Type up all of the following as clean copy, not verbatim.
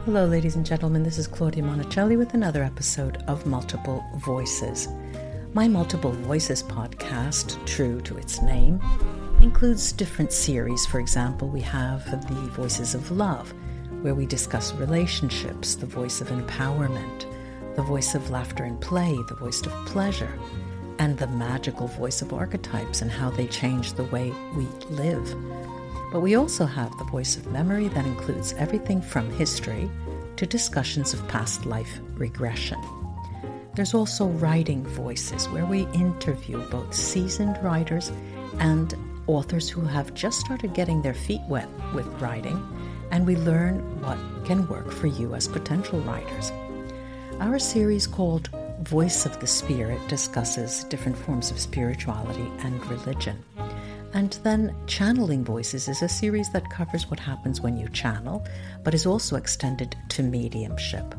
Hello, ladies and gentlemen. This is Claudia Monicelli with another episode of Multiple Voices. My Multiple Voices podcast, true to its name, includes different series. For example, we have the Voices of Love, where we discuss relationships, the voice of empowerment, the voice of laughter and play, the voice of pleasure, and the magical voice of archetypes and how they change the way we live. But we also have the voice of memory that includes everything from history to discussions of past life regression. There's also writing voices, where we interview both seasoned writers and authors who have just started getting their feet wet with writing, and we learn what can work for you as potential writers. Our series called Voice of the Spirit discusses different forms of spirituality and religion. And then Channeling Voices is a series that covers what happens when you channel, but is also extended to mediumship.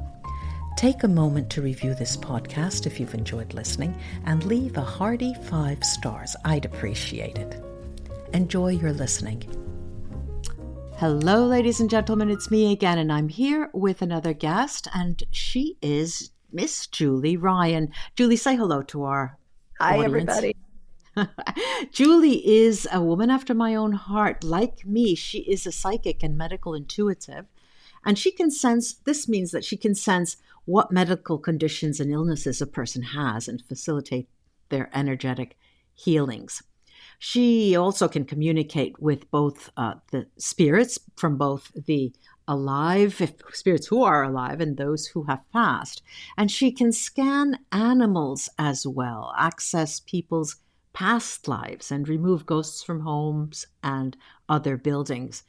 Take a moment to review this podcast if you've enjoyed listening, and leave a hearty 5 stars. I'd appreciate it. Enjoy your listening. Hello, ladies and gentlemen, it's me again, and I'm here with another guest, and she is Miss Julie Ryan. Julie, say hello to our Hi, audience. everybody. Julie is a woman after my own heart. Like me, she is a psychic and medical intuitive, and she can sense, this means that she can sense what medical conditions and illnesses a person has and facilitate their energetic healings. She also can communicate with both the spirits from both the alive, spirits who are alive, and those who have passed. And she can scan animals as well, access people's past lives, and remove ghosts from homes and other buildings.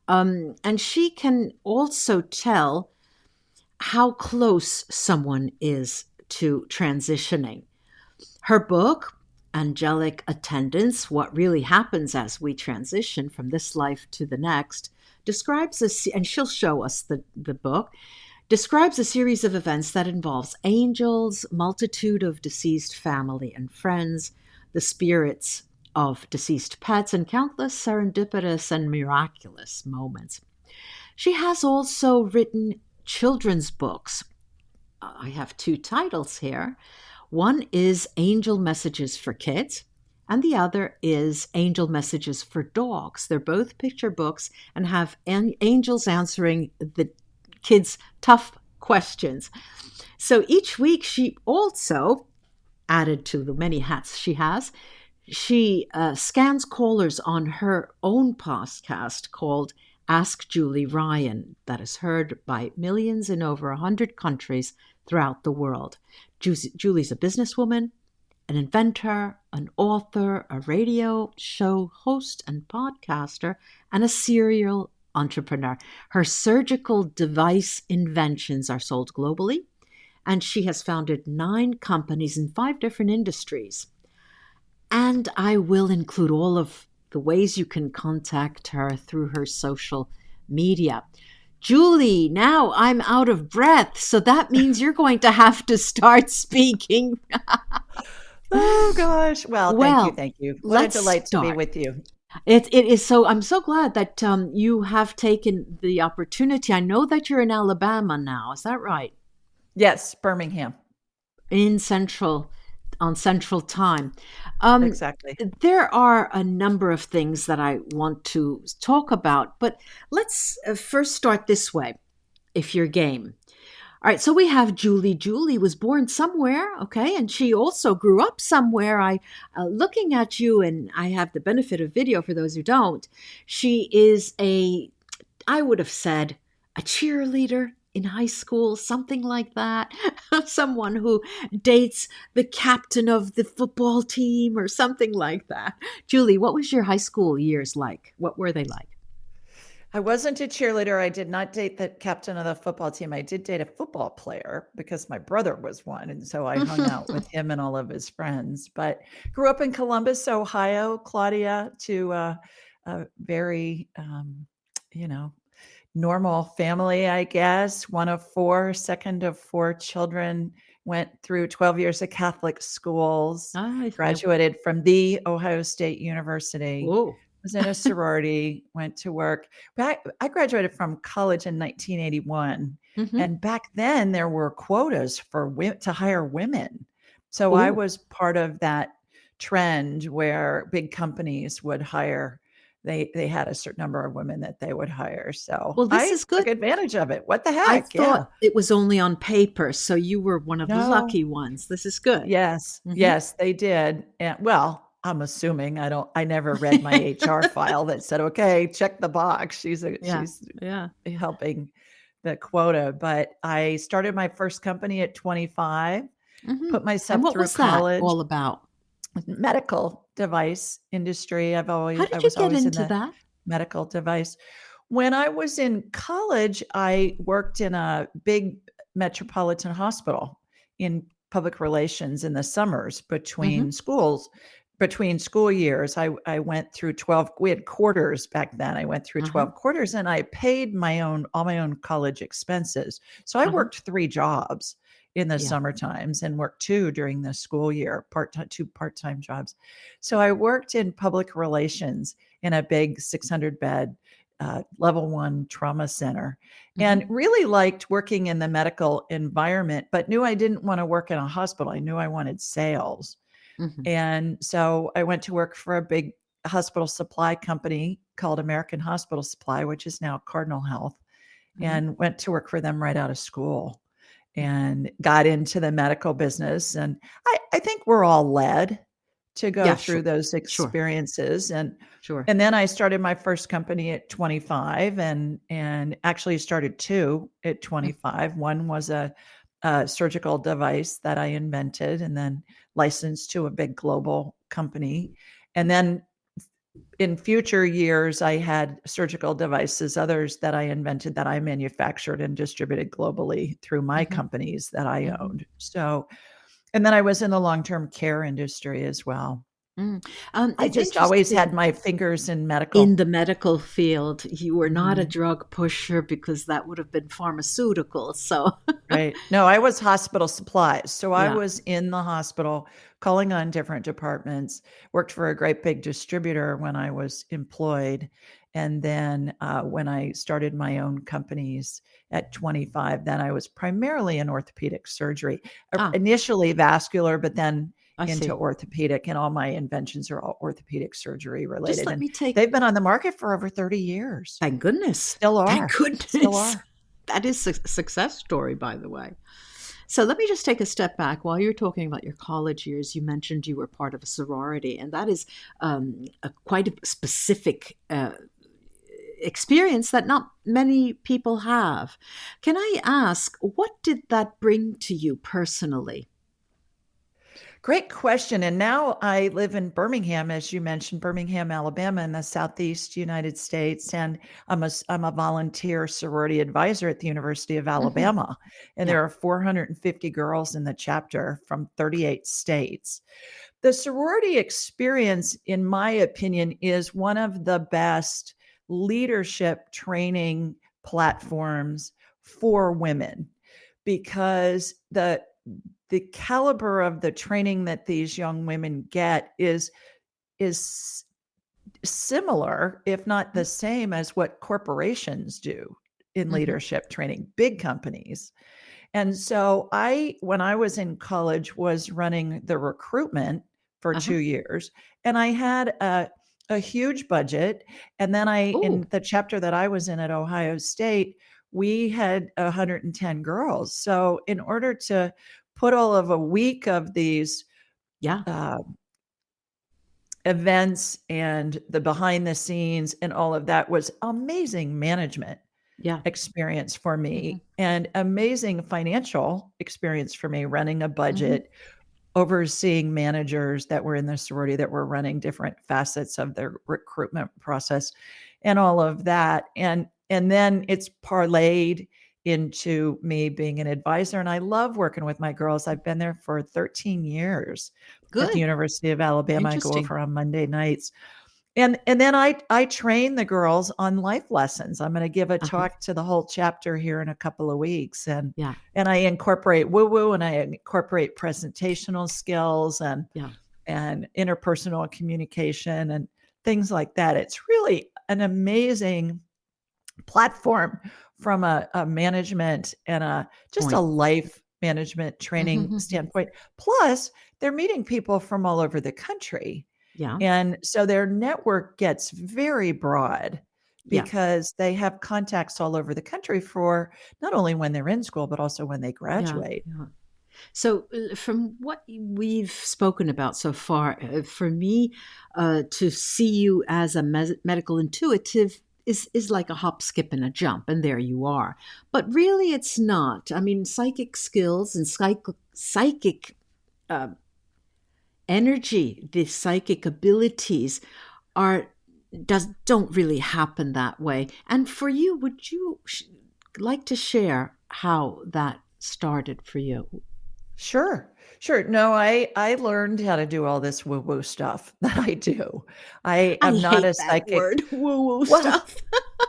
And she can also tell how close someone is to transitioning. Her book, Angelic Attendants, What Really Happens as We Transition from This Life to the Next, describes and she'll show us the book, describes a series of events that involves angels, multitude of deceased family and friends, the spirits of deceased pets, and countless serendipitous and miraculous moments. She has also written children's books. I have 2 titles here. One is Angel Messages for Kids, and the other is Angel Messages for Dogs. They're both picture books and have angels answering the kids' tough questions. So each week she also, added to the many hats she has, she scans callers on her own podcast called Ask Julie Ryan, that is heard by millions in over 100 countries throughout the world. Julie's a businesswoman, an inventor, an author, a radio show host and podcaster, and a serial entrepreneur. Her surgical device inventions are sold globally, and she has founded 9 companies in 5 different industries. And I will include all of the ways you can contact her through her social media. Julie, now I'm out of breath, so that means you're going to have to start speaking. Oh, gosh. Well, thank you. What a delight to be with you. It is so. I'm so glad that you have taken the opportunity. I know that you're in Alabama now. Is that right? Yes, Birmingham. On Central Time. Exactly. There are a number of things that I want to talk about, but let's first start this way, if you're game. All right, so we have Julie. Julie was born somewhere, okay, and she also grew up somewhere. Looking at you, and I have the benefit of video for those who don't, she is I would have said, a cheerleader in high school, something like that. Someone who dates the captain of the football team or something like that. Julie, what was your high school years like? What were they like? I wasn't a cheerleader. I did not date the captain of the football team. I did date a football player because my brother was one. And so I hung out with him and all of his friends. But grew up in Columbus, Ohio, Claudia, to a very, normal family, I guess. One of 4, second of 4 children, went through 12 years of Catholic schools, graduated from the Ohio State University. Whoa. was in a sorority, went to work. But I graduated from college in 1981. Hmm. And back then there were quotas for women to hire women. So I Oh, was part of that trend where big companies would hire, they had a certain number of women that they would hire. So well, this I is took good. advantage of it. What the I heck? Yeah. thought it was only on paper, so you were one of the No. lucky ones. This is good. Yes, Hmm. yes, they did. And well, I'm assuming I never read my HR file that said, okay, check the box. Yeah, She's yeah. helping the quota. But I started my first company at 25, Hmm. put And myself what through was that college, all about? medical device industry. How I did you was get always in into the that? medical device. When I was in college, I worked in a big metropolitan hospital in public relations in the summers Hmm. between school years. I went through 12, we had quarters back then. I went through Uh-huh. 12 quarters and I paid all my own college expenses. So I Uh-huh. worked 3 jobs in the Yeah. summer times and worked 2 during the school year, two part-time jobs. So I worked in public relations in a big 600 bed level 1 trauma center Hmm. and really liked working in the medical environment, but knew I didn't want to work in a hospital. I knew I wanted sales. Hmm. And so I went to work for a big hospital supply company called American Hospital Supply, which is now Cardinal Health, Hmm. and went to work for them right out of school and got into the medical business. And I think we're all led to go Yeah, through sure. those Sure. experiences. Sure. And then I started my first company at 25 and actually started 2 at Mm. 25. One was a surgical device that I invented and then licensed to a big global company. And then in future years, I had surgical devices, others that I invented that I manufactured and distributed globally through my Mhm. companies that I Mhm. owned. So, and then I was in the long-term care industry as well. Mm. I It's just always had interesting. my fingers in In medical. the medical field, you were not a Mhm. drug pusher because that would have been pharmaceuticals. So, Right. No, I was hospital supplies. So I yeah. was in the hospital calling on different departments, worked for a great big distributor when I was employed. And then when I started my own companies at 25, then I was primarily in orthopedic surgery, Ah, initially vascular, but then I into see. orthopedic. And all my inventions are all orthopedic surgery Just related. let And me take, they've been on the market for over 30 years. thank goodness. Still Thank are. Still goodness. are. That is a success story, by the way. So let me just take a step back. While you're talking about your college years, you mentioned you were part of a sorority, and that is quite a specific experience that not many people have. Can I ask, what did that bring to you personally? Great question. And now I live in Birmingham, as you mentioned, Birmingham, Alabama, in the Southeast United States. And I'm a volunteer sorority advisor at the University of Hmm. Alabama. And Yeah. there are 450 girls in the chapter from 38 states. The sorority experience, in my opinion, is one of the best leadership training platforms for women because the caliber of the training that these young women get is similar, if not the same, as what corporations do in Hmm. leadership training, big companies. And so when I was in college, was running the recruitment for Uh-huh. 2 years, and I had a huge budget. And then Oh, in the chapter that I was in at Ohio State, we had 110 girls. So in order to put all of a week of these yeah. uh, events and the behind the scenes and all of that was amazing management Yeah. experience for Hmm. me and amazing financial experience for me running a Hmm. budget, overseeing managers that were in the sorority that were running different facets of their recruitment process and all of that. And then it's parlayed into me being an advisor. And I love working with my girls. I've been there for 13 years at the Good. University of Alabama. I go Interesting. over on Monday nights. And then I train the girls on life lessons. I'm going to give a Uh-huh. talk to the whole chapter here in a couple of weeks, Yeah. and I incorporate woo woo and I incorporate presentational skills Yeah. and interpersonal communication and things like that. It's really an amazing platform from a management and just a Point. life management training standpoint. Plus, they're meeting people from all over the country. Yeah. And so their network gets very broad Yeah. because they have contacts all over the country for not only when they're in school, but also when they Yeah. graduate. Yeah. So, from what we've spoken about so far, for me, to see you as a medical intuitive is like a hop, skip, and a jump, and there you are. But really, it's not. I mean, psychic skills and psychic uh, energy, the psychic abilities are don't really happen that way. And for you, would you like to share how that started for you? Sure. Sure. No, I learned how to do all this woo-woo stuff that I do. I I am not hate a that psychic. word, woo-woo Well, stuff.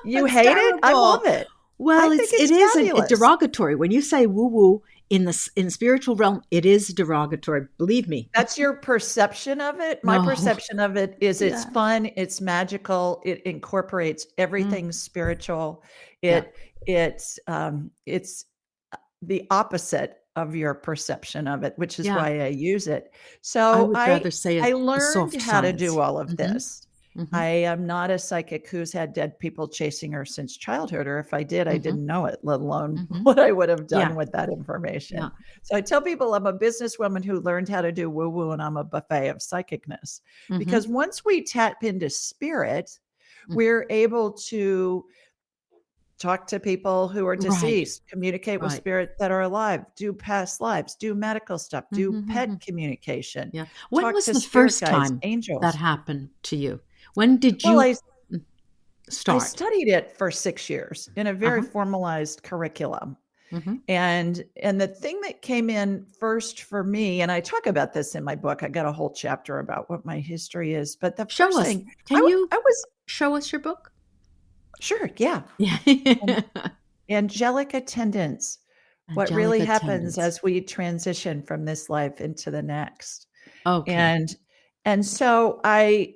you It's hate it? I love terrible. it. I Well, think it it's is a fabulous. derogatory. When you say woo-woo in the spiritual realm, it is derogatory. Believe me. That's your perception of it. My No. perception of it is it's Yeah. fun, it's magical, it incorporates Mm, everything spiritual. yeah. It's the opposite of your perception of it, which is Yeah. why I use it. I So would rather say I a learned soft how to science. do all of Hmm. this. Hmm. I am not a psychic who's had dead people chasing her since childhood, or if I did, I Hmm. didn't know it, let alone Hmm. what I would have Yeah. done with that Yeah. information. So I tell people I'm a businesswoman who learned how to do woo woo and I'm a buffet of psychicness. Hmm. Because once we tap into spirit, Mm. we're able to talk to people who are Right. deceased, communicate with Right. spirit that are alive, do past lives, do medical stuff, do pet Hmm. communication, Yeah. When talk was to the spirit first guides, time that angels. happened to you? When did Well, you I I start? studied it for 6 years in a very Uh-huh. formalized curriculum. Hmm. And the thing that came in first for me, and I talk about this in my book, I got a whole chapter about what my history is, but the Show first us. thing Can you I was show us your book? sure, yeah. And Yeah. angelic attendants, what Angelic really happens attendants. as we transition from this life into the next. Okay. And so I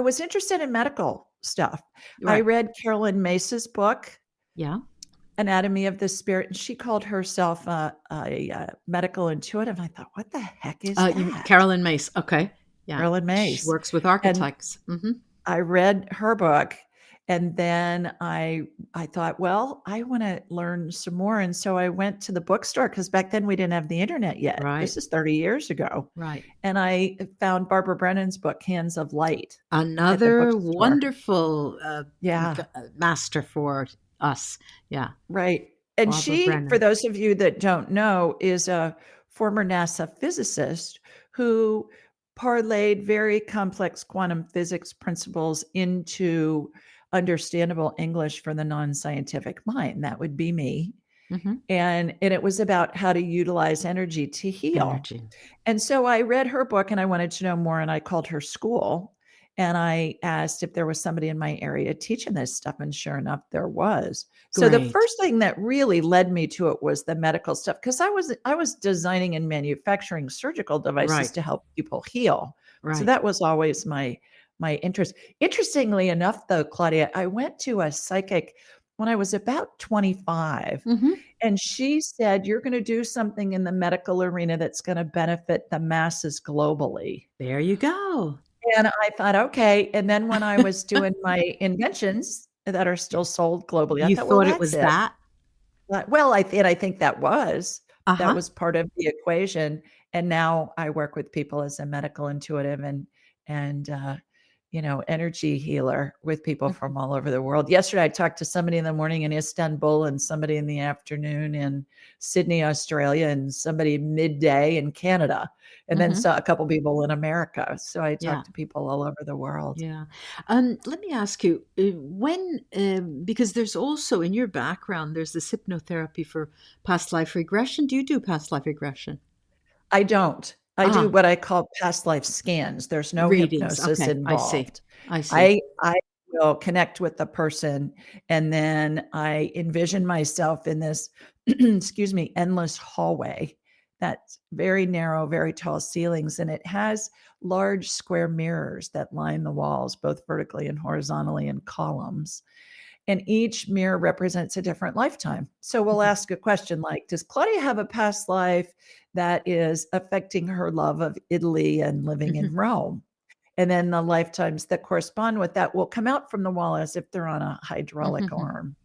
was interested in medical stuff. I Right. read Carolyn Mace's book, Yeah. Anatomy of the Spirit, and she called herself a medical intuitive. I thought, what the heck is that? Carolyn Mace. Okay. Yeah. Carolyn She Mace. works with And archetypes. Hmm. I read her book, and then I thought, well, I want to learn some more. And so I went to the bookstore because back then we didn't have the internet yet. Right. This is 30 years ago. Right. And I found Barbara Brennan's book, Hands of Light, at the Another bookstore. wonderful Yeah. master for us. Yeah. Right. And Barbara she, for Brennan. those of you that don't know, is a former NASA physicist who parlayed very complex quantum physics principles into understandable English for the non-scientific mind. That would be me. Hmm. And it was about how to utilize energy to heal. Energy. And so I read her book and I wanted to know more. And I called her school and I asked if there was somebody in my area teaching this stuff. And sure enough, there was. So the Great. first thing that really led me to it was the medical stuff because I was designing and manufacturing surgical devices Right. to help people heal. So Right. that was always my interest. Interestingly enough, though, Claudia, I went to a psychic when I was about 25. Hmm. And she said, "You're gonna do something in the medical arena that's gonna benefit the masses globally." There you go. And I thought, "Okay." And then when I was doing my inventions that are still sold globally, I You thought, "Well, thought it that's was it." that? Well, I think that Uh-huh. was part of the equation. And now I work with people as a medical intuitive and energy healer with people Mhm. from all over the world. Yesterday, I talked to somebody in the morning in Istanbul and somebody in the afternoon in Sydney, Australia, and somebody midday in Canada, and then Mhm. saw a couple people in America. So I Yeah. talked to people all over the world. Yeah. Let me ask you, because there's also in your background, there's this hypnotherapy for past life regression. Do you do past life regression? I don't. I do Ah, what I call past life scans. There's no readings. hypnosis Okay, I see. involved. I see. I will connect with the person, and then I envision myself in this, excuse me, endless hallway, that's very narrow, very tall ceilings, and it has large square mirrors that line the walls, both vertically and horizontally in columns. And each mirror represents a different lifetime. So we'll Mhm. ask a question like, does Claudia have a past life that is affecting her love of Italy and living in Mhm. Rome? And then the lifetimes that correspond with that will come out from the wall as if they're on a hydraulic Mhm. arm.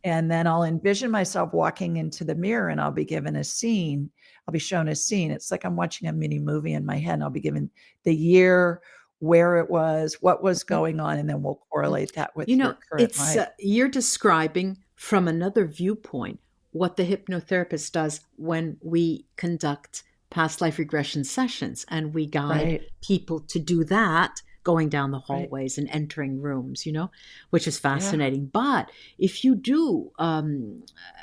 And then I'll envision myself walking into the mirror and I'll be given a scene. I'll be shown a scene. It's like I'm watching a mini movie in my head. And I'll be given the year, where it was, what was Mhm. going on, and then we'll Mm. correlate that with your current life. You're describing from another viewpoint what the hypnotherapist does when we conduct past life regression sessions, and we guide Right, people to do that going down the right. hallways and entering rooms, which is Yeah. fascinating. But if you do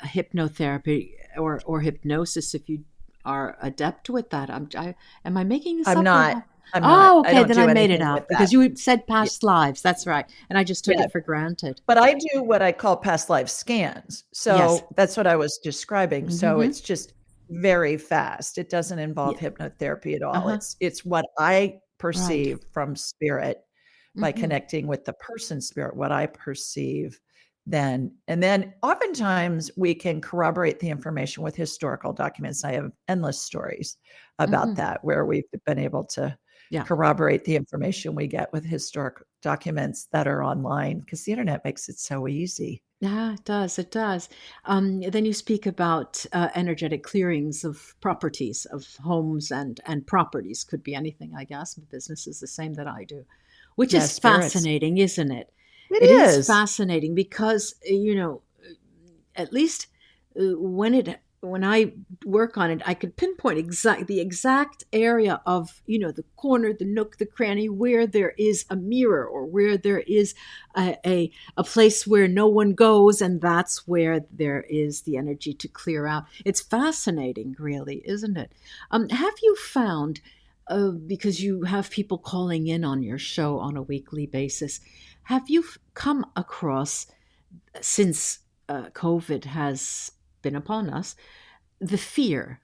hypnotherapy or hypnosis, if you are adept with that, am I making this I'm up or not. how? I'm not. Oh, I okay, don't then I do made it anything with up that. because you said Yeah. past lives. That's right. And I just took Yeah. it for granted. But I do what I call past life scans. Yes. So that's what I was describing. So Mm-hmm. it's just very fast. It doesn't involve Yeah. hypnotherapy at all. Uh-huh. It's what I Right. perceive from spirit by Mm-hmm. connecting with the person's spirit, what I perceive then. And then oftentimes we can corroborate the information with historical documents. I have endless stories about Mm-hmm. that where we've been able to Yeah. corroborate the information we get with historic documents that are online because the internet makes it so easy. Yeah, it does. It does. Then you speak about energetic clearings of properties, of homes and properties. Could be anything, I guess. My business is the same that I do, which Yeah, is spirits. fascinating, isn't it? It It is is. fascinating because, at least when I work on it, I could pinpoint the exact area of the corner, the nook, the cranny where there is a mirror or where there is a place where no one goes, and that's where there is the energy to clear out. It's fascinating, really, isn't it? Have you found? Because you have people calling in on your show on a weekly basis, have you come across since COVID has been upon us, the fear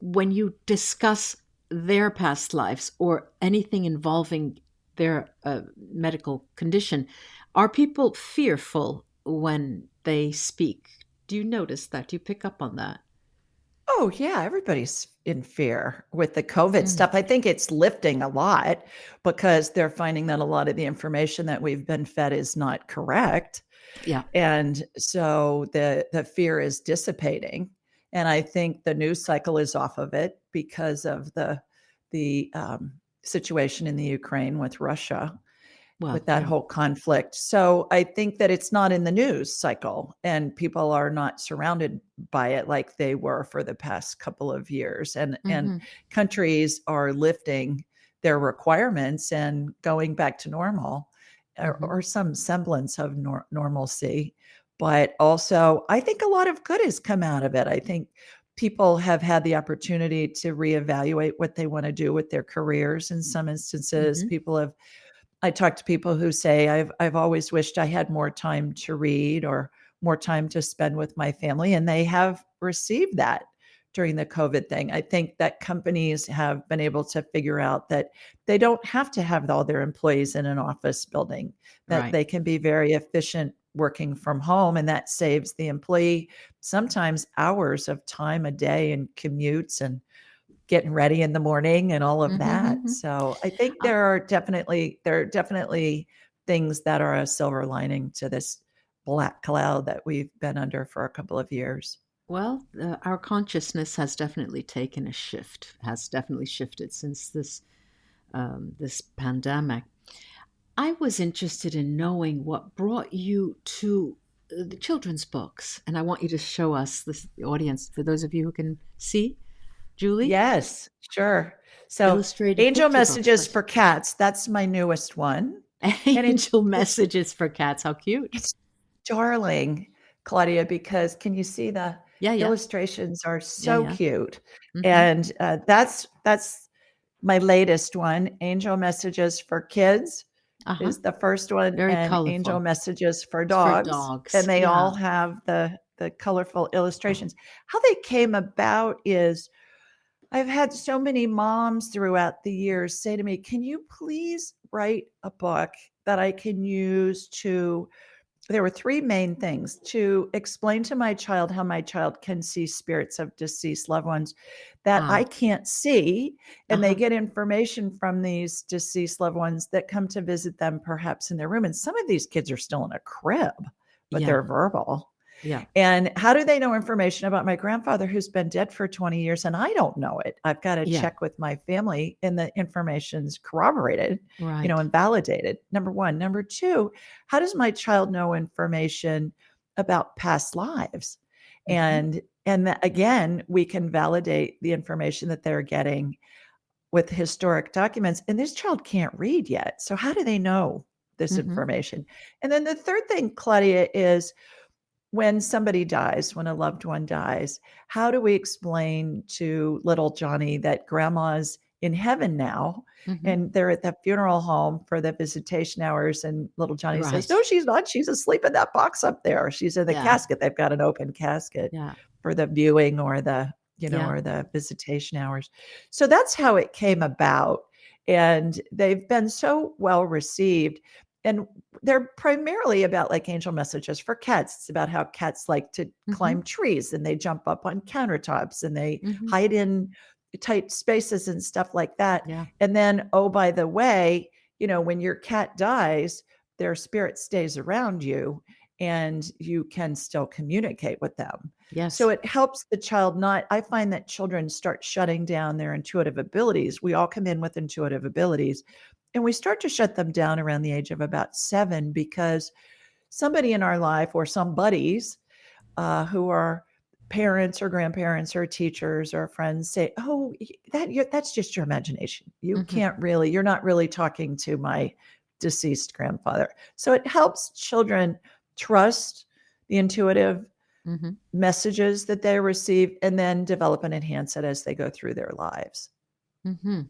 when you discuss their past lives or anything involving their medical condition, are people fearful when they speak? Do you notice that? Do you pick up on that? Oh, yeah, everybody's in fear with the COVID Mm. stuff. I think it's lifting a lot because they're finding that a lot of the information that we've been fed is not correct. Yeah. And so the fear is dissipating. And I think the news cycle is off of it because of the situation in the Ukraine with Russia, Well, with that yeah. whole conflict. So I think that it's not in the news cycle and people are not surrounded by it like they were for the past couple of years. And Hmm. countries are lifting their requirements and going back to normal Hmm. or some semblance of normalcy. But also, I think a lot of good has come out of it. I think people have had the opportunity to reevaluate what they want to do with their careers. In some instances, Hmm. people have I talk to people who say, I've always wished I had more time to read or more time to spend with my family, and they have received that during the COVID thing. I think that companies have been able to figure out that they don't have to have all their employees in an office building, that Right. they can be very efficient working from home, and that saves the employee sometimes hours of time a day and commutes and getting ready in the morning and all of that. Hmm. So I think there are definitely things that are a silver lining to this black cloud that we've been under for a couple of years. Well, our consciousness has definitely taken a shift, has definitely shifted since this pandemic. I was interested in knowing what brought you to the children's books, and I want you to show us the audience, for those of you who can see, Julie, Yes, sure. So illustrated Angel picture books. Messages for Cats, that's my newest one. And Angel it's messages for cats. How cute! it's darling, Claudia, because can you see the Yeah, yeah, illustrations are yeah, so yeah. cute. Mm-hmm. And that's my latest one, Angel Messages for Kids Uh huh. is the first one, Very and Angel colorful. Messages for It's for Dogs, and dogs. they all Yeah. have the colorful illustrations. How they came about is I've had so many moms throughout the years say to me, "Can you please write a book that I can use to" there were 3 main things: to explain to my child how my child can see spirits of deceased loved ones that I Ah, can't see, and they uh-huh. get information from these deceased loved ones that come to visit them perhaps in their room, and some of these kids are still in a crib, but Yeah, they're verbal. yeah, And how do they know information about my grandfather who's been dead for 20 years and I don't know it? I've got to yeah. check with my family and the information's corroborated, Right. and validated. Number 1. Number 2, how does my child know information about past lives? Hmm. Again, we can validate the information that they're getting with historic documents, and this child can't read yet. So how do they know this Hmm. information? And then the third thing, Claudia, is when somebody dies, when a loved one dies, how do we explain to little Johnny that grandma's in heaven now Hmm. and they're at the funeral home for the visitation hours? And little Johnny says, Right. "No, she's not. She's asleep in that box up there. She's in the Yeah, casket." They've got an open casket yeah, for the viewing or yeah. or the visitation hours. So that's how it came about. And they've been so well received. And they're primarily about like angel messages for cats. It's about how cats like to Hmm. climb trees and they jump up on countertops and they Hmm. hide in tight spaces and stuff like that. Yeah. And then, oh, by the way, when your cat dies, their spirit stays around you and you can still communicate with them. So Yes. it helps the child not, I find that children start shutting down their intuitive abilities. We all come in with intuitive abilities and we start to shut them down around the age of about 7 because somebody in our life or some buddies who are parents or grandparents or teachers or friends say, "Oh, that's just your imagination. Hmm. You're not really talking to my deceased grandfather." So it helps children trust the intuitive Hmm. messages that they receive and then develop and enhance it as they go through their lives. Hmm.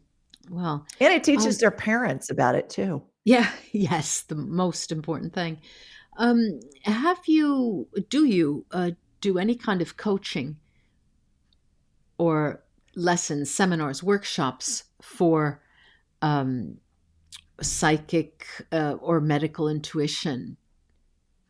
Well, And it teaches um, their parents about it too. yeah, yes, the most important thing. Do you do any kind of coaching or lessons, seminars, workshops for um, psychic or medical intuition?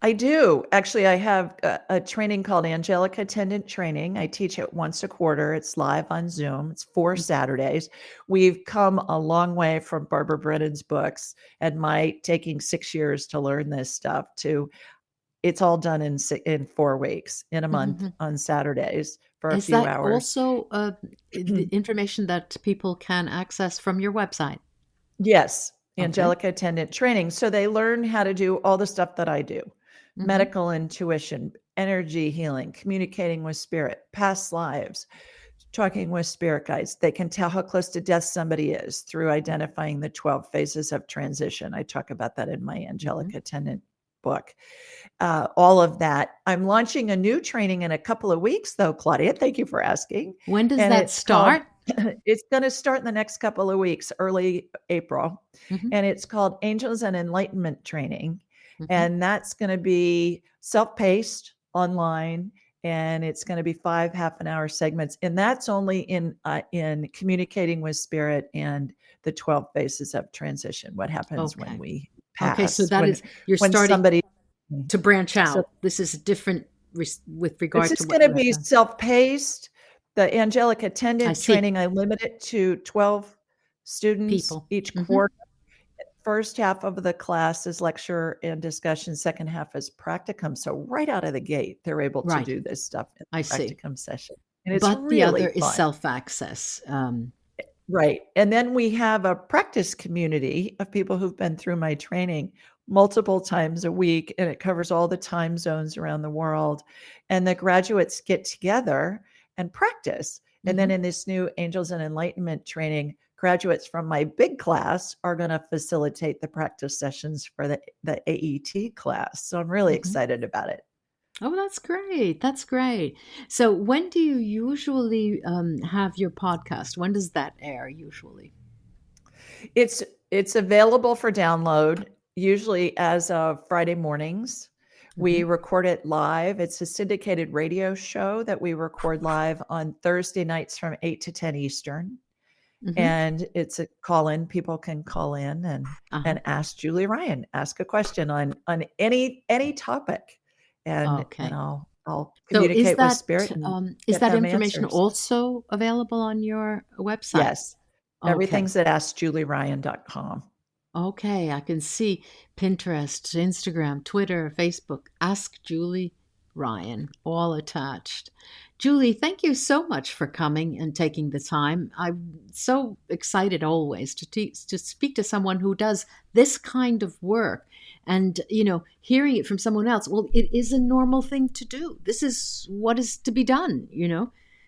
I do. Actually, I have a training called Angelic Attendant Training. I teach it once a quarter. It's live on Zoom. It's 4 Saturdays. We've come a long way from Barbara Brennan's books and my taking 6 years to learn this stuff to it's all done in 4 weeks, in a month Mm-hmm. on Saturdays for a Is few that hours. also the information that people can access from your website? Yes, Okay. Angelic Attendant Training. So they learn how to do all the stuff that I do. Mm-hmm. Medical intuition, energy healing, communicating with spirit, past lives, talking with spirit guides. They can tell how close to death somebody is through identifying the 12 phases of transition. I talk about that in my Mm-hmm. Angelic Attendant book. All of that. I'm launching a new training in a couple of weeks, though, Claudia. Thank you for asking. When does And that it's called start? it's going to start in the next couple of weeks, early April. Mm-hmm. And it's called Angels and Enlightenment Training. Mm-hmm. And that's going to be self paced online. And it's going to be 5 half-an-hour segments. And that's only in communicating with spirit and the 12 phases of transition. What happens when Okay. we Okay. So pass, that is, you're when starting somebody to branch so out. This is different with this regard to is what going to you have be done. self-paced. The angelic I attendant see. training, I limit it to 12 students People. each Mm-hmm. quarter. First half of the class is lecture and discussion. Second half is practicum. So right out of the gate, they're able to Right. do this stuff in I the see. practicum session. And it's But the really other is fun. self access. Right. And then we have a practice community of people who've been through my training multiple times a week, and it covers all the time zones around the world. And the graduates get together and practice. And then Mhm. in this new Angels and Enlightenment training, graduates from my big class are going to facilitate the practice sessions for the AET class. So I'm really Mhm. excited about it. Oh, that's great. That's great. So, when do you usually have your podcast? When does that air usually? It's available for download usually as of Friday mornings We Hmm. record it live. It's a syndicated radio show that we record live on Thursday nights from 8 to 10 Eastern. Hmm. And it's a call in. People can call in Uh-huh. and ask Julie Ryan, ask a question on any topic, and Okay. I'll So communicate with Spirit and is get that them information answers. also available on your website? Yes. Okay. Everything's at askjulieryan.com. Okay, I can see Pinterest, Instagram, Twitter, Facebook. Ask Julie Ryan, all attached. Julie, thank you so much for coming and taking the time. I'm so excited always to speak to someone who does this kind of work, and hearing it from someone else. Well, it is a normal thing to do. This is what is to be done.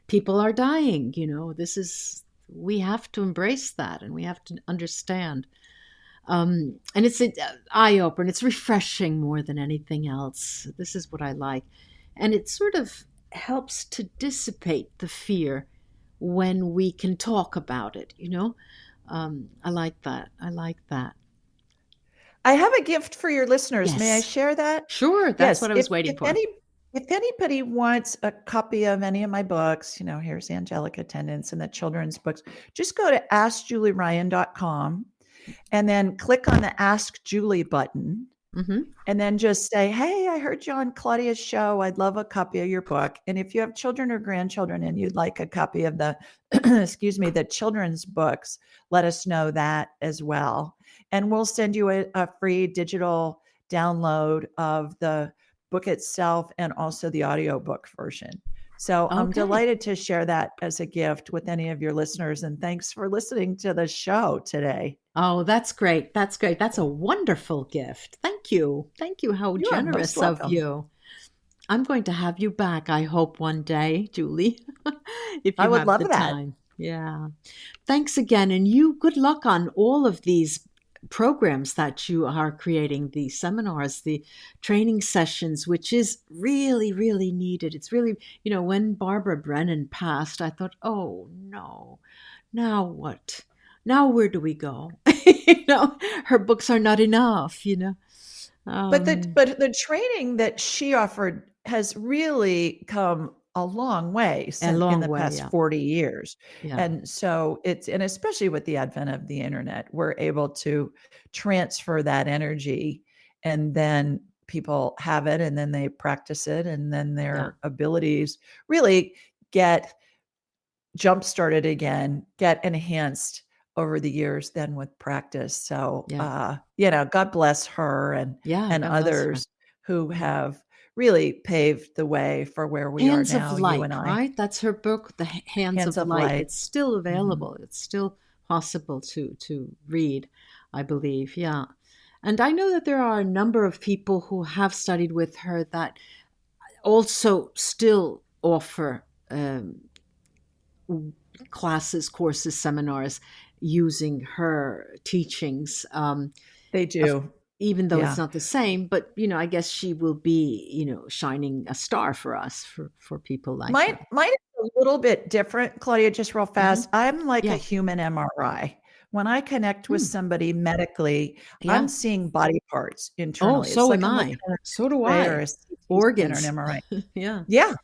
People are dying. This is we have to embrace that, and we have to understand. And it's an eye opener. It's refreshing more than anything else. This is what I like. And it sort of helps to dissipate the fear when we can talk about it. I like that. I like that. I have a gift for your listeners. May I Yes. share that? Sure. That's Yes. what I If was waiting if for. any if anybody wants a copy of any of my books, here's Angelic Attendance and the children's books, just go to askjulieryan.com and then click on the Ask Julie button. Mm-hmm. And then just say, hey, I heard you on Claudia's show. I'd love a copy of your book. And if you have children or grandchildren and you'd like a copy of the, excuse me, the children's books, let us know that as well. And we'll send you a free digital download of the book itself and also the audiobook version. So I'm Okay. delighted to share that as a gift with any of your listeners. And thanks for listening to the show today. Oh, that's great. That's great. That's a wonderful gift. Thank you. Thank you. How You are most generous of welcome. you. I'm going to have you back, I hope, one day, Julie, if I you would have love the that. time. Yeah. Thanks again. And you, good luck on all of these programs that you are creating, the seminars, the training sessions, which is really, really needed. It's really, when Barbara Brennan passed, I thought, oh no, now what? Now where do we go? Her books are not enough. But the Um, but the training that she offered has really come a long way a in long the way. past Yeah. 40 years. Yeah. And so and especially with the advent of the internet, we're able to transfer that energy, and then people have it and then they practice it, and then Yeah. their abilities really get jump started again, get enhanced over the years then with practice. So, Yeah. God bless her Yeah, and God bless her. others who have really paved the way for where we are Hands of now, you and Light, I. right? That's her book, The Hands Hands of of Light. Light. It's still Mhm. available. It's still possible to read, I believe. Yeah. And I know that there are a number of people who have studied with her that also still offer classes, courses, seminars using her teachings. They Of do. Even though it's Yeah. not the same, but I guess she will be, shining a star for us, for people like her. Mine is a little bit different, Claudia, just real Hmm. fast. I'm like a Yeah. human MRI. When I connect with Hmm. somebody medically, I'm Yeah. seeing body parts Oh, internally. It's so like am I'm looking I. at an So do X-ray or I. a CT scan or an Organs. MRI. Yeah. Yeah.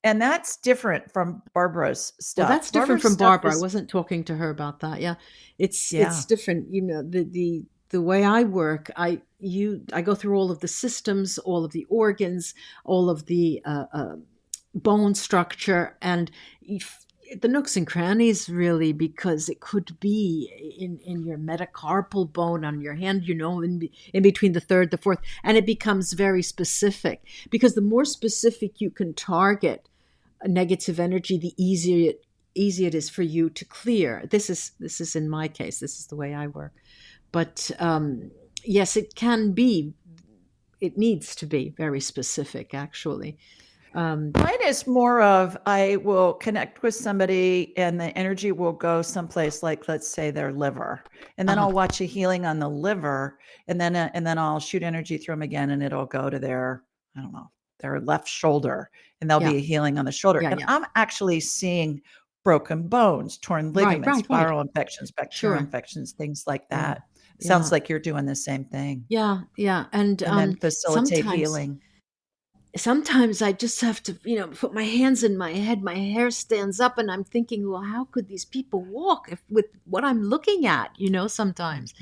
And that's different from Barbara's Well, stuff. that's different Barbara's from stuff Barbara. I is wasn't talking to her about that. Yeah. It's yeah. different. The way I work, I go through all of the systems, all of the organs, all of the bone structure, and the nooks and crannies, really, because it could be in your metacarpal bone on your hand, in between the third, the fourth, and it becomes very specific, because the more specific you can target a negative energy, the easier it is for you to clear. This is in my case. This is the way I work. But yes, it can be. It needs to be very specific, actually. Mine is more of I will connect with somebody and the energy will go someplace like, let's say, their liver, and then Uh-huh. I'll watch a healing on the liver, and then I'll shoot energy through them again, and it'll go to their, I don't know, their left shoulder, and there'll Yeah, be a healing on the shoulder, yeah, and yeah. I'm actually seeing broken bones, torn Right, ligaments, right, right. viral infections, bacterial Sure. infections, things like Yeah, that. Sounds yeah, like you're doing the same thing, yeah, yeah. And and then facilitate sometimes healing. sometimes I just have to, put my hands in my head, my hair stands up, and I'm thinking, well, how could these people walk with what I'm looking at, sometimes.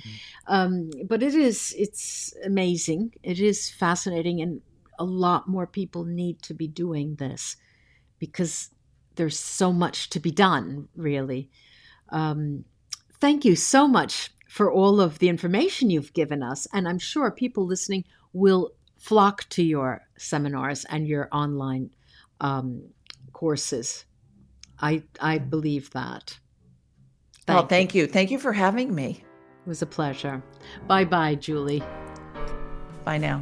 But it's amazing. It is fascinating. And a lot more people need to be doing this because there's so much to be done, really. Thank you so much for all of the information you've given us. And I'm sure people listening will flock to your seminars and your online courses. I believe that. Thank you. Thank you for having me. It was a pleasure. Bye-bye, Julie. Bye now.